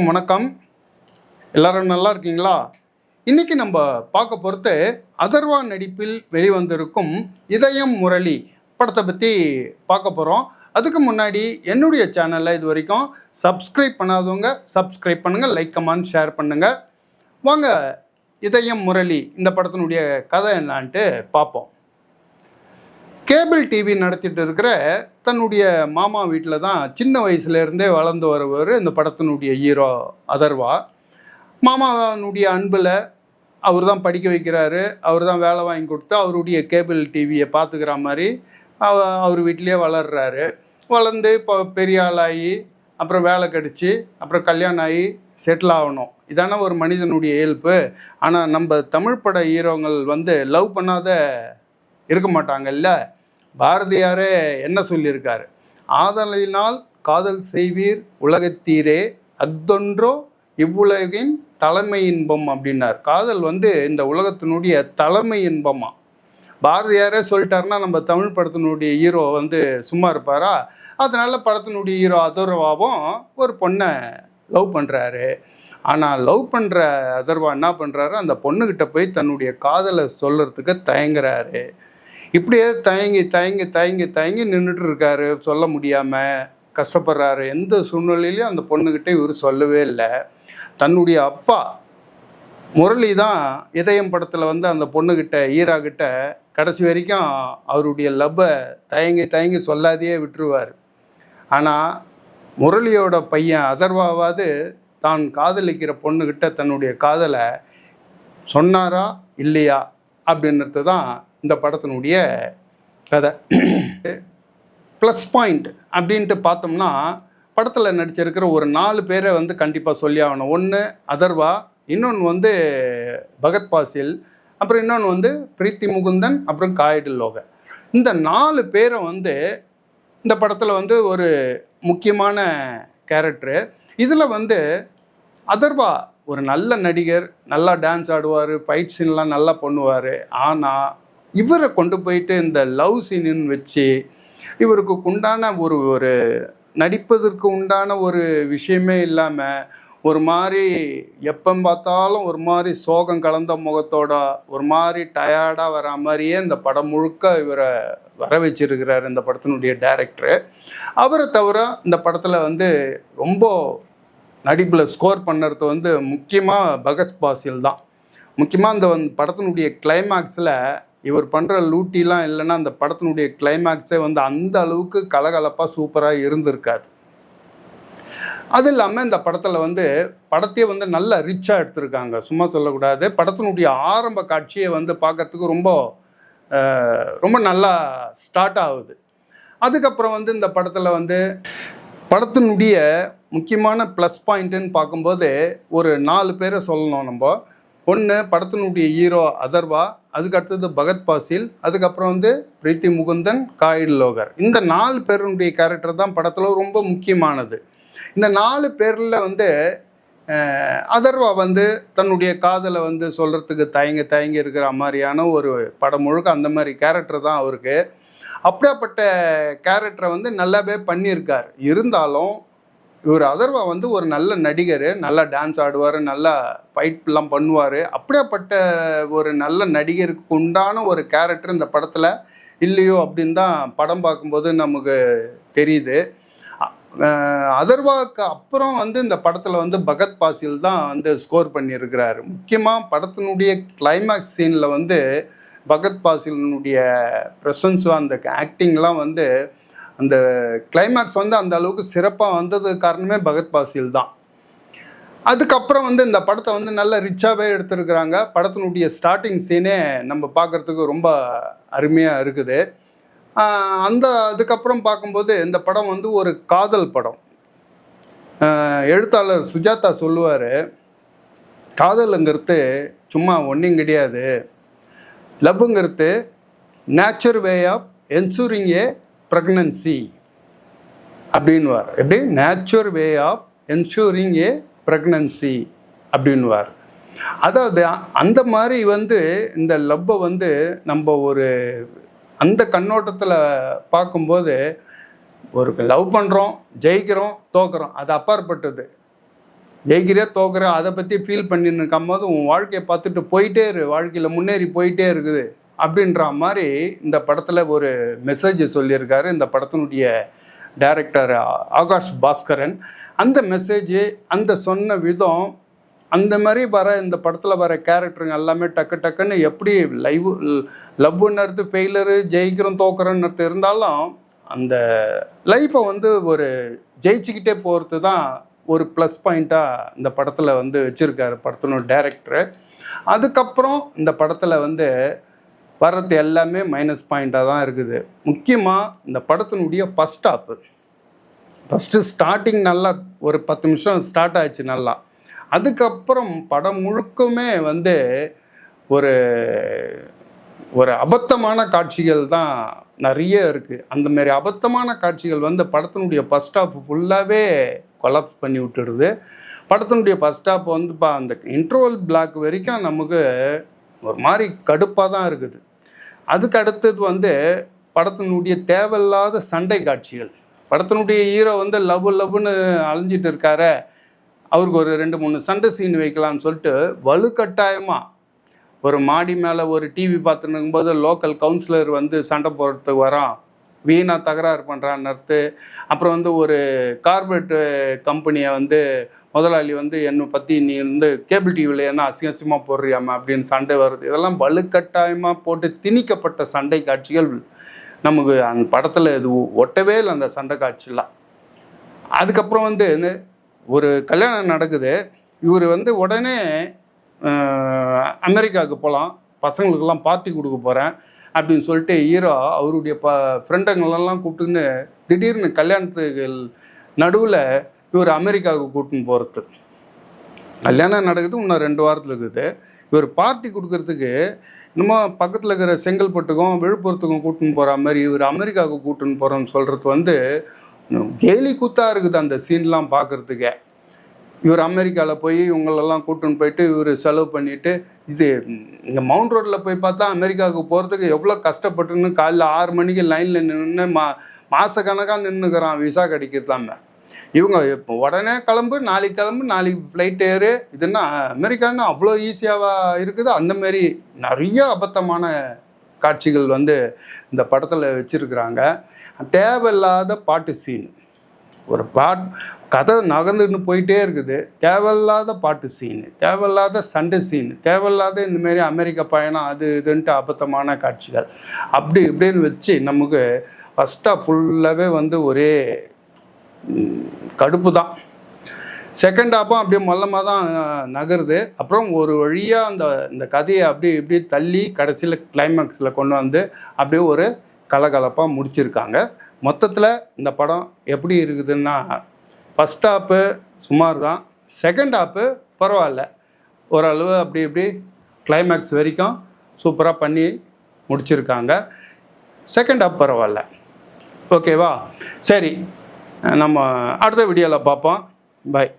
வணக்கம். எல்லாரும் நல்லா இருக்கீங்களா? இன்னைக்கு நம்ம பார்க்க பொறுத்து அதர்வா நடிப்பில் வெளிவந்திருக்கும் இதயம் முரளி படத்தை பற்றி பார்க்க போகிறோம். அதுக்கு முன்னாடி என்னுடைய சேனலை இது வரைக்கும் சப்ஸ்கிரைப் பண்ணாதவங்க சப்ஸ்கிரைப் பண்ணுங்கள், லைக் கமெண்ட் ஷேர் பண்ணுங்கள். வாங்க இதயம் முரளி இந்த படத்தினுடைய கதை என்னான்ட்டு பார்ப்போம். கேபிள் டிவி நடத்திட்டு இருக்கிற தன்னுடைய மாமா வீட்டில் தான் சின்ன வயசுலேருந்தே வளர்ந்து வருவார் இந்த படத்தினுடைய ஹீரோ அதர்வா. மாமாவனுடைய அன்பில் அவர் தான் படிக்க வைக்கிறாரு, அவர் தான் வேலை வாங்கி கொடுத்து அவருடைய கேபிள் டிவியை பார்த்துக்கிற மாதிரி அவர் வீட்டிலேயே வளர்கிறாரு. வளர்ந்து இப்போ பெரிய ஆளாகி அப்புறம் வேலை கிடச்சி அப்புறம் கல்யாணம் ஆகி செட்டில் ஆகணும். இதான ஒரு மனிதனுடைய இயல்பு. ஆனால் நம்ம தமிழ் பட ஹீரோங்கள் லவ் பண்ணாத இருக்க மாட்டாங்கல்ல. பாரதியாரே என்ன சொல்லியிருக்காரு? ஆதலினால் காதல் செய்வீர் உலகத்தீரே, அக்தொன்றோ இவ்வுலகின் தலைமை இன்பம் அப்படின்னார். காதல் இந்த உலகத்தினுடைய தலைமை இன்பமா. பாரதியாரே சொல்லிட்டாருன்னா நம்ம தமிழ் படத்தினுடைய ஹீரோ சும்மா இருப்பாரா? அதனால படத்தினுடைய ஹீரோ அதர்வாவும் ஒரு பொண்ணை லவ் பண்ணுறாரு. ஆனால் லவ் பண்ணுற அதர்வா என்ன பண்ணுறாரு, அந்த பொண்ணுக்கிட்ட போய் தன்னுடைய காதலை சொல்கிறதுக்கு தயங்குறாரு. இப்படியே தயங்கி தயங்கி தயங்கி தயங்கி நின்றுட்டு இருக்காரு. சொல்ல முடியாமல் கஷ்டப்படுறாரு. எந்த சூழ்நிலையிலையும் அந்த பொண்ணுக்கிட்ட இவர் சொல்லவே இல்லை. தன்னுடைய அப்பா முரளி தான் இதயம் படத்தில் அந்த பொண்ணுக்கிட்ட ஈராக்கிட்ட கடைசி வரைக்கும் அவருடைய லவ்வை தயங்கி தயங்கி சொல்லாதையே விட்டுருவார். ஆனால் முரளியோட பையன் அதர்வாவாவது தான் காதலிக்கிற பொண்ணுக்கிட்ட தன்னுடைய காதலை சொன்னாரா இல்லையா அப்படின்றது தான் இந்த படத்தினுடைய கதை. ப்ளஸ் பாயிண்ட் அப்படின்ட்டு பார்த்தோம்னா படத்தில் நடிச்சிருக்கிற ஒரு 4 பேரை கண்டிப்பாக சொல்லி ஆகணும். ஒன்று அதர்வா, இன்னொன்று பகத் பாசில், அப்புறம் இன்னொன்று பிரீத்தி முகுந்தன், அப்புறம் காய்டு லோகர். இந்த 4 பேரை இந்த படத்தில் ஒரு முக்கியமான கேரக்டரு. இதில் அதர்வா ஒரு நல்ல நடிகர், நல்லா டான்ஸ் ஆடுவார், ஃபைட் சீன்லாம் நல்லா பண்ணுவார். ஆனால் இவரை கொண்டு போயிட்டு இந்த லவ் சீனுன்னு வச்சு இவருக்கு உண்டான ஒரு நடிப்பதற்கு உண்டான ஒரு விஷயமே இல்லாமல் ஒரு மாதிரி எப்போ பார்த்தாலும் ஒரு மாதிரி சோகம் கலந்த முகத்தோட ஒரு மாதிரி டயர்டாக வர மாதிரியே இந்த படம் முழுக்க இவரை வர வச்சிருக்கிறார் இந்த படத்தினுடைய டைரக்டரு. அவரை தவிர இந்த படத்தில் ரொம்ப நடிப்பில் ஸ்கோர் பண்ணுறது முக்கியமாக பகத் பாசில் தான். முக்கியமாக இந்த படத்தினுடைய கிளைமேக்ஸில் இவர் பண்ணுற லூட்டிலாம் இல்லைன்னா அந்த படத்தினுடைய கிளைமேக்ஸே அந்த அளவுக்கு கலகலப்பாக சூப்பராக இருந்திருக்காது. அது இல்லாமல் இந்த படத்தில் படத்தையே நல்லா ரிச்சாக எடுத்திருக்காங்க. சும்மா சொல்லக்கூடாது. படத்தினுடைய ஆரம்ப காட்சியை பார்க்கறதுக்கு ரொம்ப ரொம்ப நல்லா ஸ்டார்ட் ஆகுது. அதுக்கப்புறம் இந்த படத்தில் படத்தினுடைய முக்கியமான ப்ளஸ் பாயிண்ட்டுன்னு பார்க்கும்போது ஒரு 4 பேரை சொல்லணும் நம்ம. ஒன்று படத்தினுடைய ஹீரோ அதர்வா, அதுக்கு அடுத்தது பகத் பாசில், அதுக்கப்புறம் பிரீத்தி முகுந்தன், காய்டு லோகர். இந்த 4 பேருடைய கேரக்டர் தான் படத்தில் ரொம்ப முக்கியமானது. இந்த 4 பேரில் அதர்வா தன்னுடைய காதலை சொல்கிறதுக்கு தயங்கி இருக்கிற மாதிரியான ஒரு படம் முழுக்க அந்த மாதிரி கேரக்டர் தான் அவருக்கு. அப்படியாப்பட்ட கேரக்டரை நல்லாவே பண்ணியிருக்கார். இருந்தாலும் இவர் அதர்வா ஒரு நல்ல நடிகர், நல்லா டான்ஸ் ஆடுவார், நல்லா ஃபைட்லாம் பண்ணுவார். அப்படியாப்பட்ட ஒரு நல்ல நடிகருக்கு உண்டான ஒரு கேரக்டர் இந்த படத்தில் இல்லையோ அப்படின்னு தான் படம் பார்க்கும்போது நமக்கு தெரியுது. அதர்வாவுக்கு அப்புறம் இந்த படத்தில் பகத் பாசில் தான் ஸ்கோர் பண்ணியிருக்கிறாரு. முக்கியமாக படத்தினுடைய கிளைமேக்ஸ் சீனில் பகத் பாசிலினுடைய ப்ரெசன்ஸ், அந்த ஆக்டிங்லாம் அந்த கிளைமேக்ஸ் அந்த அளவுக்கு சிறப்பாக வந்ததுக்கு காரணமே பகத் பாசில் தான். அதுக்கப்புறம் இந்த படத்தை நல்ல ரிச்சாகவே எடுத்துருக்குறாங்க. படத்தினுடைய ஸ்டார்டிங் சீனே நம்ம பார்க்குறதுக்கு ரொம்ப அருமையாக இருக்குது. அதுக்கப்புறம் பார்க்கும்போது இந்த படம் ஒரு காதல் படம். எழுத்தாளர் சுஜாதா சொல்லுவார், காதலுங்கிறது சும்மா ஒன்றும் கிடையாது, லவ்வுங்கிறது natural way of ensuring a pregnancy அப்படின்வார். எப்படி? Natural way of ensuring a pregnancy அப்படின்வார். அதாவது அந்த மாதிரி இந்த லவ்வை நம்ம ஒரு அந்த கண்ணோட்டத்தில் பார்க்கும்போது ஒரு லவ் பண்ணுறோம், ஜெயிக்கிறோம், தோக்குறோம், அது அப்பாற்பட்டது. ஜெயிக்கிறியா தோக்குற அதை பற்றி ஃபீல் பண்ணின்னு இருக்கும்போது உன் வாழ்க்கையை பார்த்துட்டு போயிட்டே இரு, வாழ்க்கையில் முன்னேறி போயிட்டே இருக்குது அப்படின்ற மாதிரி இந்த படத்தில் ஒரு மெசேஜ் சொல்லியிருக்காரு இந்த படத்தினுடைய டைரக்டர் ஆகாஷ் பாஸ்கரன். அந்த மெசேஜ், அந்த சொன்ன விதம், அந்த மாதிரி வர இந்த படத்தில் வர கேரக்டருங்க எல்லாமே டக்கு டக்குன்னு எப்படி லவ்னு ஃபெயிலரு, ஜெயிக்கிறோம் தோக்குறோன்னு இருந்தாலும் அந்த லைஃப்பை வந்து ஒரு ஜெயிச்சுக்கிட்டே போகிறது தான் ஒரு ப்ளஸ் பாயிண்ட்டாக இந்த படத்தில் வந்து வச்சுருக்காரு படத்தினோட டைரக்டரு. அதுக்கப்புறம் இந்த படத்தில் வந்து வர்றது எல்லாமே மைனஸ் பாயிண்ட்டாக தான் இருக்குது. முக்கியமாக இந்த படத்தினுடைய ஃபஸ்ட்டு ஸ்டார்டிங் நல்லா ஒரு 10 நிமிஷம் ஸ்டார்ட் ஆயிடுச்சு நல்லா. அதுக்கப்புறம் படம் முழுக்குமே வந்து ஒரு ஒரு அபத்தமான காட்சிகள் தான் நிறைய இருக்குது. அந்தமாரி அபத்தமான காட்சிகள் வந்து படத்தினுடைய ஃபஸ்ட் ஹாஃப் ஃபுல்லாகவே கொலாப்ஸ் பண்ணி விட்டுடுது. படத்தினுடைய ஃபஸ்ட் ஹாஃப் வந்து அந்த இன்ட்ரோவல் பிளாக் வரைக்கும் நமக்கு ஒரு மாதிரி கடுப்பாக தான் இருக்குது. அதுக்கு அடுத்தது வந்து படத்தினுடைய தேவையில்லாத சண்டை காட்சிகள். படத்தினுடைய ஹீரோ வந்து லவ்னு அலைஞ்சிட்டு இருக்காரு, அவருக்கு ஒரு 2-3 சண்டை சீன் வைக்கலாம்னு சொல்லிட்டு வலுக்கட்டாயமாக ஒரு மாடி மேலே ஒரு டிவி பார்த்துன்னு இருக்கும்போது லோக்கல் கவுன்சிலர் வந்து சண்டை போடுறதுக்கு வரான், வீணாக தகராறு பண்ணுறான்னு. அப்புறம் வந்து ஒரு கார்பரேட் கம்பெனியை வந்து முதலாளி வந்து என்னை பற்றி நீ வந்து கேபிள் டிவியில் என்ன அசிங்கமாக போடுறியாமா அப்படின்னு சண்டை வருது. இதெல்லாம் வலுக்கட்டாயமாக போட்டு திணிக்கப்பட்ட சண்டை காட்சிகள் நமக்கு அந்த படத்தில் இது ஒட்டவே இல்லை அந்த சண்டை காட்சிலாம். அதுக்கப்புறம் வந்து ஒரு கல்யாணம் நடக்குது, இவர் வந்து உடனே அமெரிக்காவுக்கு போகலாம், பசங்களுக்கெல்லாம் பார்ட்டி கொடுக்க போகிறேன் அப்படின்னு சொல்லிட்டு ஹீரோ அவருடைய ஃப்ரெண்டுங்களெல்லாம் கூப்பிட்டுன்னு திடீர்னு கல்யாணத்துக்கு நடுவில் இவர் அமெரிக்காவுக்கு கூட்டின்னு போகிறது. கல்யாணம் நடக்குது, இன்னும் 2 வாரத்தில் இருக்குது. இவர் பார்ட்டி கொடுக்கறதுக்கு இன்னமும் பக்கத்தில் இருக்கிற செங்கல்பட்டுக்கும் விழுப்புரத்துக்கும் கூட்டின்னு போகிற மாதிரி இவர் அமெரிக்காவுக்கு கூட்டின்னு போகிறோன்னு சொல்கிறது வந்து கேலி கூத்தாக இருக்குது அந்த சீன்லாம் பார்க்குறதுக்கே. இவர் அமெரிக்காவில் போய் இவங்களெல்லாம் கூட்டின்னு போயிட்டு இவர் செலவு பண்ணிவிட்டு, இது இங்கே மவுண்ட் ரோட்டில் போய் பார்த்தா அமெரிக்காவுக்கு போகிறதுக்கு எவ்வளோ கஷ்டப்பட்டுன்னு காலைல 6 மணிக்கு லைனில் நின்று மாதக்கணக்காக நின்றுக்கிறான் விசா கிடைக்கிறதாம. இவங்க இப்போ உடனே நாளைக்கு ஃப்ளைட் ஏறு, இதுன்னா அமெரிக்கான்னு அவ்வளோ ஈஸியாக இருக்குது. அந்தமாரி நிறைய அபத்தமான காட்சிகள் வந்து இந்த படத்தில் வச்சுருக்குறாங்க. தேவையில்லாத பாட்டு சீன், ஒரு கதை நகர்ந்துன்னு போயிட்டே இருக்குது, தேவையில்லாத பாட்டு சீனு, தேவையில்லாத சண்டை சீனு, தேவையில்லாத இந்தமாரி அமெரிக்கா பயணம் அது இதுன்ட்டு அபத்தமான காட்சிகள் அப்படி இப்படின்னு வச்சு நமக்கு ஃபஸ்ட்டாக ஃபுல்லாகவே வந்து ஒரே கடுப்பு தான். செகண்ட் ஹாஃபும் அப்படியே மொல்லமாக தான் நகருது. அப்புறம் ஒரு வழியாக இந்த கதையை அப்படி இப்படி தள்ளி கடைசியில் கிளைமேக்ஸில் கொண்டு வந்து அப்படியே ஒரு கலகலப்பாக முடிச்சிருக்காங்க. மொத்தத்தில் இந்த படம் எப்படி இருக்குதுன்னா, ஃபஸ்ட் ஹாஃபு சுமார் தான், செகண்ட் ஹாஃபு பரவாயில்ல, ஓரளவு அப்படி இப்படி கிளைமேக்ஸ் வரைக்கும் சூப்பராக பண்ணி முடிச்சிருக்காங்க. செகண்ட் ஹாஃப் பரவாயில்ல, ஓகேவா? சரி, நம்ம அடுத்த வீடியோவில் பார்ப்போம். பாய்.